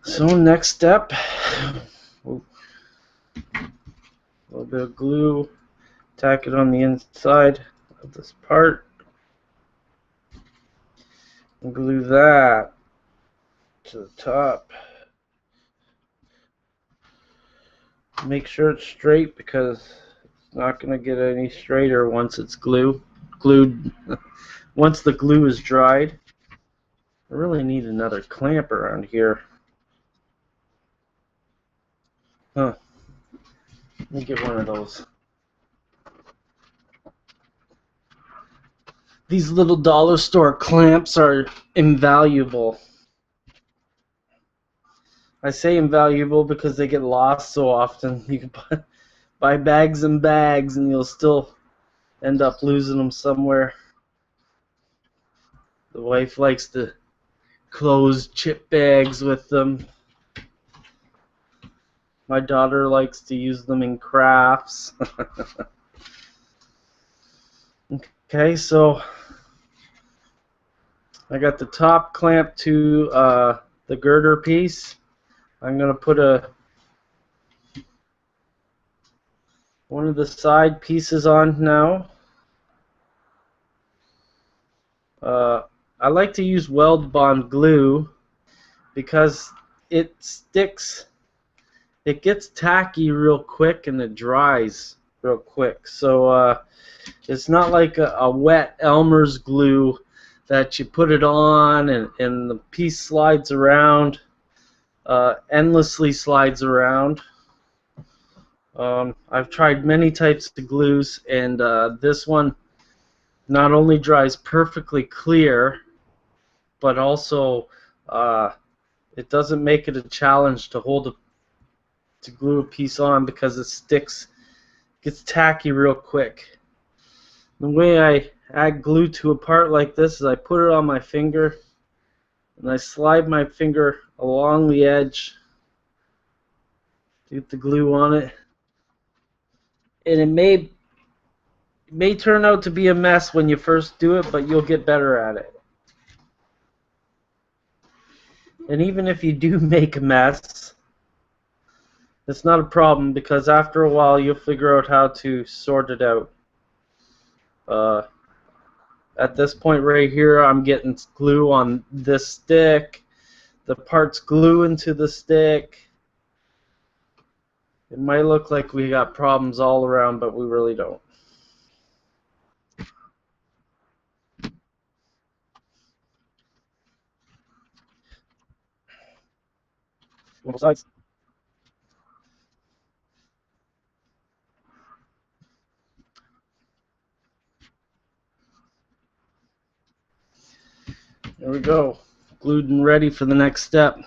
So next step, a little bit of glue, tack it on the inside of this part, and glue that to the top. Make sure it's straight because it's not going to get any straighter once it's glued. Once the glue is dried. I really need another clamp around here. Huh. Let me get one of those. These little dollar store clamps are invaluable. I say invaluable because they get lost so often. You can buy bags and bags and you'll still end up losing them somewhere. The wife likes to close chip bags with them. My daughter likes to use them in crafts. Okay, so I got the top clamp to the girder piece. I'm going to put one of the side pieces on now. I like to use Weldbond glue because it sticks. It gets tacky real quick and it dries real quick. So it's not like a wet Elmer's glue that you put it on and the piece slides around, endlessly slides around. I've tried many types of glues, and this one not only dries perfectly clear, but also it doesn't make it a challenge to glue a piece on because it sticks, gets tacky real quick. The way I add glue to a part like this is I put it on my finger and I slide my finger along the edge to get the glue on it, and it may turn out to be a mess when you first do it, but you'll get better at it. And even if you do make a mess, it's not a problem because after a while you'll figure out how to sort it out. At this point right here, I'm getting glue on this stick. The part's gluing to the stick. It might look like we got problems all around, but we really don't. Both sides. There we go. Glued and ready for the next step.